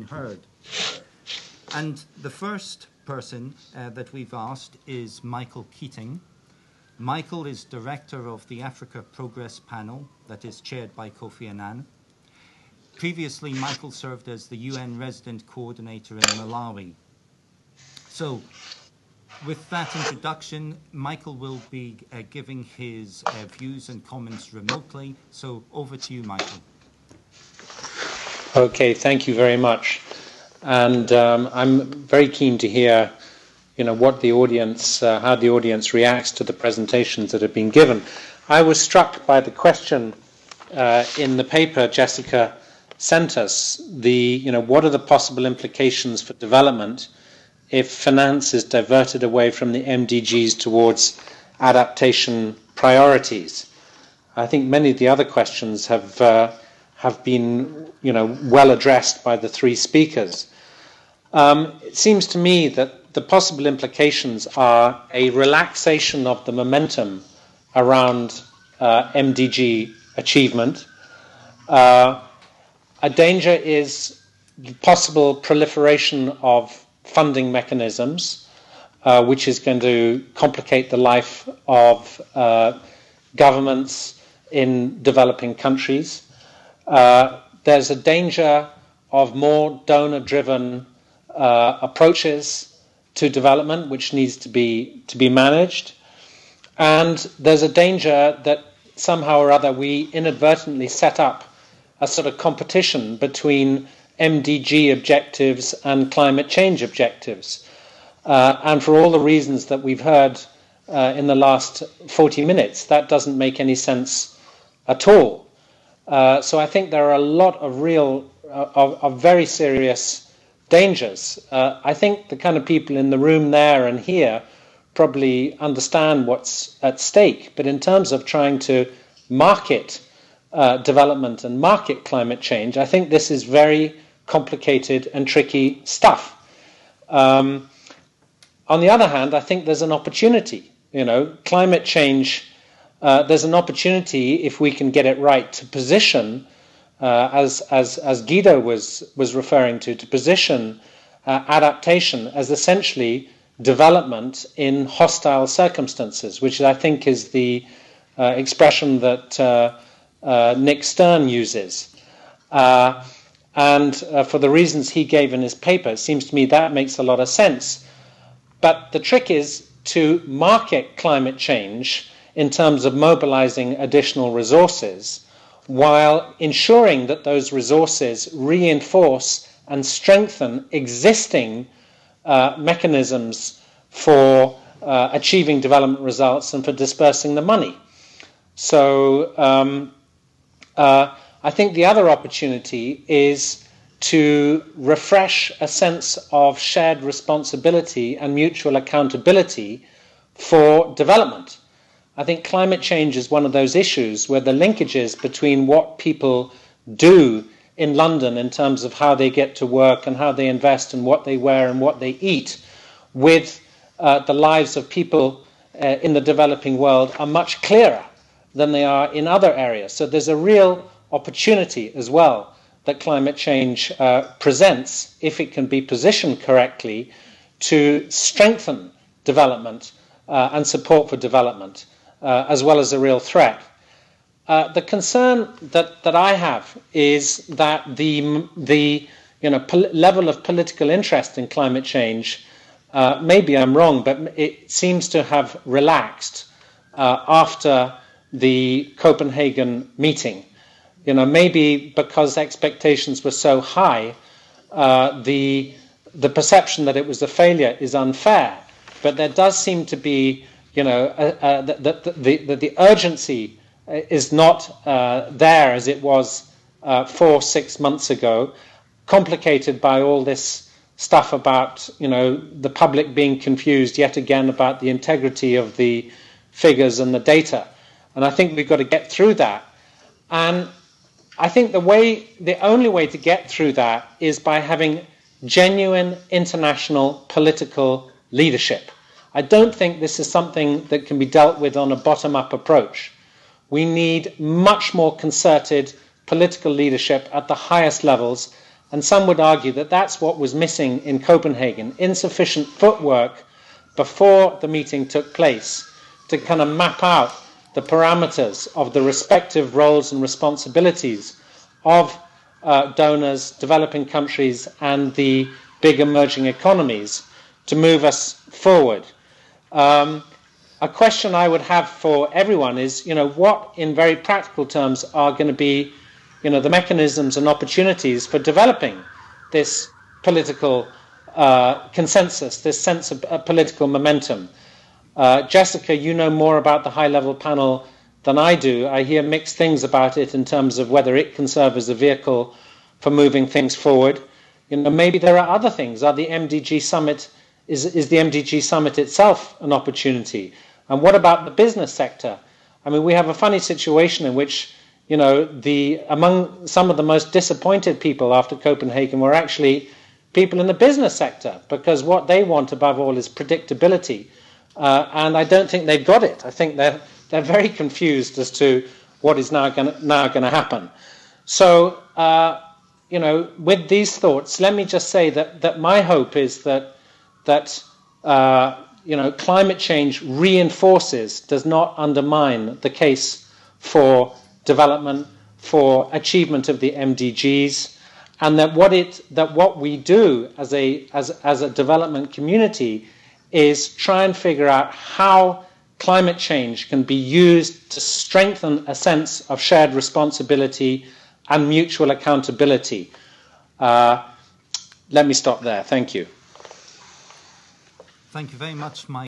heard. And the first person that we've asked is Michael Keating. Michael is director of the Africa Progress Panel that is chaired by Kofi Annan. Previously, Michael served as the UN Resident Coordinator in Malawi. So, with that introduction, Michael will be giving his views and comments remotely. So, over to you, Michael. Okay, thank you very much. And I'm very keen to hear, what the audience, how the audience reacts to the presentations that have been given. I was struck by the question in the paper Jessica sent us. What are the possible implications for development if finance is diverted away from the MDGs towards adaptation priorities? I think many of the other questions have been, well addressed by the three speakers. It seems to me that the possible implications are a relaxation of the momentum around MDG achievement. A danger is the possible proliferation of funding mechanisms, which is going to complicate the life of governments in developing countries. There's a danger of more donor-driven approaches to development, which needs to be managed. And there's a danger that somehow or other we inadvertently set up a sort of competition between MDG objectives and climate change objectives. And for all the reasons that we've heard in the last 40 minutes, that doesn't make any sense at all. So I think there are a lot of of very serious dangers. I think the kind of people in the room there and here probably understand what's at stake, but in terms of trying to market development and market climate change, I think this is very complicated and tricky stuff. On the other hand, I think there's an opportunity. Climate change, there's an opportunity, if we can get it right, to position, as Guido was referring to position adaptation as essentially development in hostile circumstances, which I think is the expression that Nick Stern uses. And for the reasons he gave in his paper, it seems to me that makes a lot of sense. But the trick is to market climate change in terms of mobilizing additional resources, while ensuring that those resources reinforce and strengthen existing mechanisms for achieving development results and for dispersing the money. So I think the other opportunity is to refresh a sense of shared responsibility and mutual accountability for development. I think climate change is one of those issues where the linkages between what people do in London in terms of how they get to work and how they invest and what they wear and what they eat with the lives of people in the developing world are much clearer than they are in other areas. So there's a real opportunity as well that climate change presents, if it can be positioned correctly, to strengthen development and support for development, as well as a real threat. The concern that I have is that the level of political interest in climate change, maybe I'm wrong, but it seems to have relaxed after the Copenhagen meeting. Maybe because expectations were so high, the perception that it was a failure is unfair. But there does seem to be, the urgency is not there as it was 4-6 months ago, complicated by all this stuff about, the public being confused yet again about the integrity of the figures and the data. And I think we've got to get through that. And I think the only way to get through that is by having genuine international political leadership. I don't think this is something that can be dealt with on a bottom-up approach. We need much more concerted political leadership at the highest levels, And some would argue that that's what was missing in Copenhagen, insufficient footwork before the meeting took place to kind of map out the parameters of the respective roles and responsibilities of donors, developing countries, and the big emerging economies to move us forward. A question I would have for everyone is, what in very practical terms are going to be, the mechanisms and opportunities for developing this political consensus, this sense of political momentum. Jessica, you know more about the high-level panel than I do. I hear mixed things about it in terms of whether it can serve as a vehicle for moving things forward. Maybe there are other things. Is the MDG Summit itself an opportunity? And what about the business sector? I mean, we have a funny situation in which, among some of the most disappointed people after Copenhagen were actually people in the business sector, because what they want above all is predictability. And I don't think they've got it. I think they're very confused as to what is now going to happen. So, with these thoughts, let me just say that my hope is that climate change reinforces, does not undermine the case for development, for achievement of the MDGs, and that what we do as a development community is try and figure out how climate change can be used to strengthen a sense of shared responsibility and mutual accountability. Let me stop there. Thank you. Thank you very much, Mike.